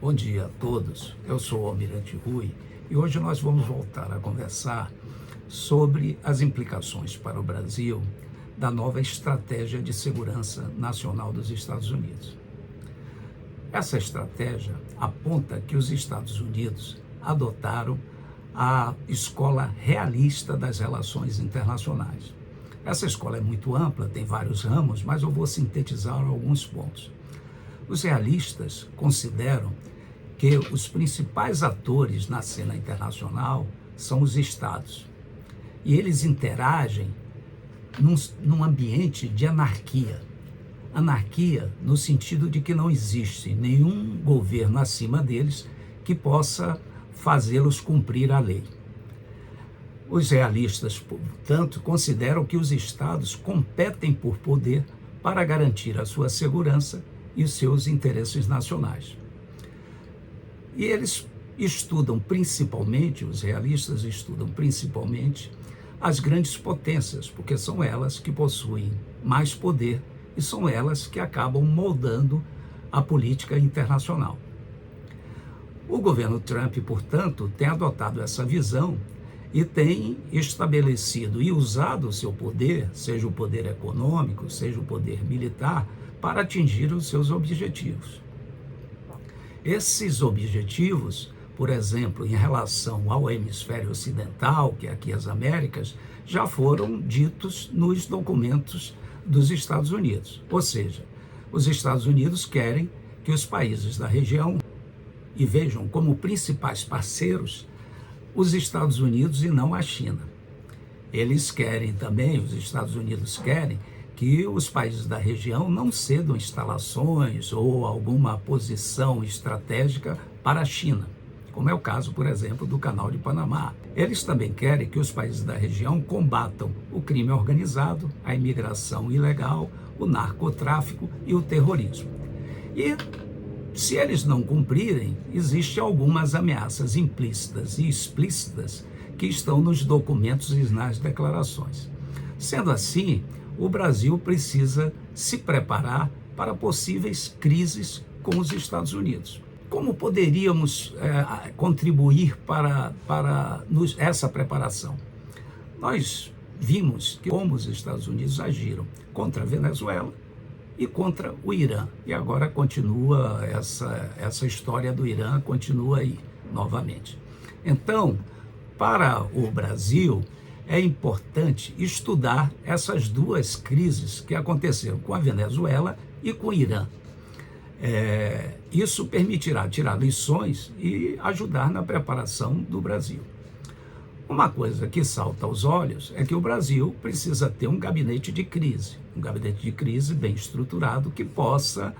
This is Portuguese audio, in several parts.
Bom dia a todos, eu sou o Almirante Rui e hoje nós vamos voltar a conversar sobre as implicações para o Brasil da nova estratégia de segurança nacional dos Estados Unidos. Essa estratégia aponta que os Estados Unidos adotaram a escola realista das relações internacionais. Essa escola é muito ampla, tem vários ramos, mas eu vou sintetizar alguns pontos. Os realistas consideram que os principais atores na cena internacional são os estados. E eles interagem num ambiente de anarquia. Anarquia no sentido de que não existe nenhum governo acima deles que possa fazê-los cumprir a lei. Os realistas, portanto, consideram que os estados competem por poder para garantir a sua segurança e os seus interesses nacionais. E eles estudam principalmente, os realistas estudam principalmente as grandes potências, porque são elas que possuem mais poder e são elas que acabam moldando a política internacional. O governo Trump, portanto, tem adotado essa visão e tem estabelecido e usado o seu poder, seja o poder econômico, seja o poder militar, para atingir os seus objetivos. Esses objetivos, por exemplo, em relação ao hemisfério ocidental, que é aqui as Américas, já foram ditos nos documentos dos Estados Unidos. Ou seja, os Estados Unidos querem que os países da região e vejam como principais parceiros os Estados Unidos e não a China. Eles querem também, os Estados Unidos querem, que os países da região não cedam instalações ou alguma posição estratégica para a China, como é o caso, por exemplo, do Canal de Panamá. Eles também querem que os países da região combatam o crime organizado, a imigração ilegal, o narcotráfico e o terrorismo. E, se eles não cumprirem, existem algumas ameaças implícitas e explícitas que estão nos documentos e nas declarações. Sendo assim, o Brasil precisa se preparar para possíveis crises com os Estados Unidos. Como poderíamos contribuir para essa preparação? Nós vimos como os Estados Unidos agiram contra a Venezuela e contra o Irã. E agora continua essa história do Irã, continua aí novamente. Então, para o Brasil, é importante estudar essas duas crises que aconteceram com a Venezuela e com o Irã. Isso permitirá tirar lições e ajudar na preparação do Brasil. Uma coisa que salta aos olhos é que o Brasil precisa ter um gabinete de crise bem estruturado que possa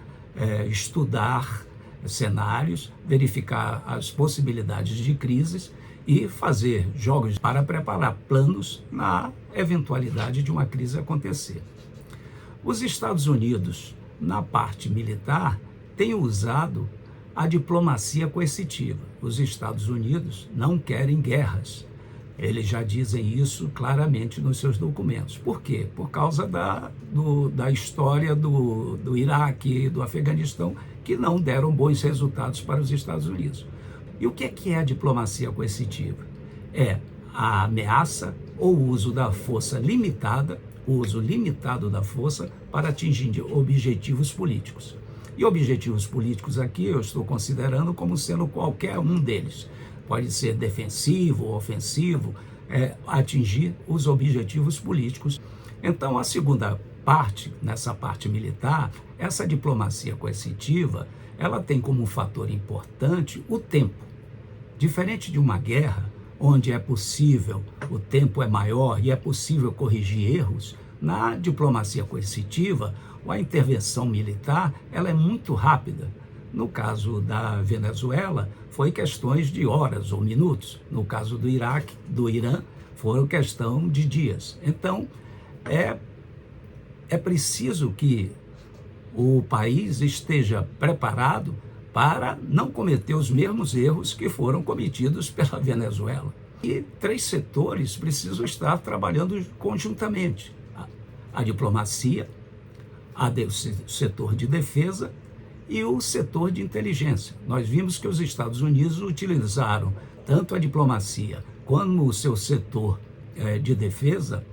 estudar cenários, verificar as possibilidades de crises e fazer jogos para preparar planos na eventualidade de uma crise acontecer. Os Estados Unidos, na parte militar, têm usado a diplomacia coercitiva. Os Estados Unidos não querem guerras. Eles já dizem isso claramente nos seus documentos. Por quê? Por causa da história do Iraque e do Afeganistão, que não deram bons resultados para os Estados Unidos. E o que é a diplomacia coercitiva? É a ameaça ou o uso da força limitada, o uso limitado da força para atingir objetivos políticos. E objetivos políticos aqui eu estou considerando como sendo qualquer um deles. Pode ser defensivo ou ofensivo, atingir os objetivos políticos. Então, a segunda parte, nessa parte militar, essa diplomacia coercitiva, ela tem como fator importante o tempo. Diferente de uma guerra, onde é possível, o tempo é maior e é possível corrigir erros, na diplomacia coercitiva, a intervenção militar, ela é muito rápida. No caso da Venezuela, foi questões de horas ou minutos. No caso do Iraque, do Irã, foram questão de dias. Então, é preciso que o país esteja preparado para não cometer os mesmos erros que foram cometidos pela Venezuela. E 3 setores precisam estar trabalhando conjuntamente. A diplomacia, o setor de defesa e o setor de inteligência. Nós vimos que os Estados Unidos utilizaram tanto a diplomacia como o seu setor de defesa,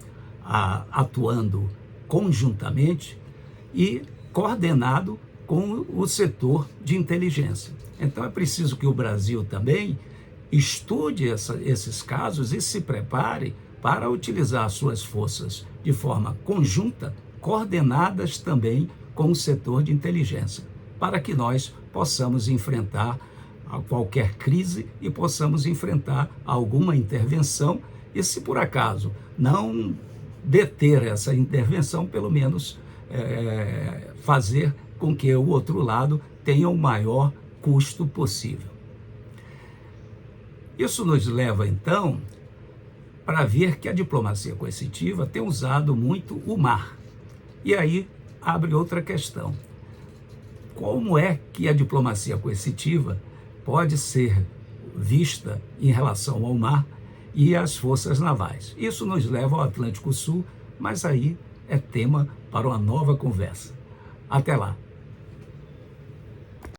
atuando conjuntamente e coordenado com o setor de inteligência. Então é preciso que o Brasil também estude esses casos e se prepare para utilizar suas forças de forma conjunta, coordenadas também com o setor de inteligência, para que nós possamos enfrentar qualquer crise e possamos enfrentar alguma intervenção e, se por acaso não deter essa intervenção, pelo menos fazer com que o outro lado tenha o maior custo possível. Isso nos leva, então, para ver que a diplomacia coercitiva tem usado muito o mar. E aí abre outra questão. Como é que a diplomacia coercitiva pode ser vista em relação ao mar e às forças navais? Isso nos leva ao Atlântico Sul, mas aí é tema para uma nova conversa. Até lá!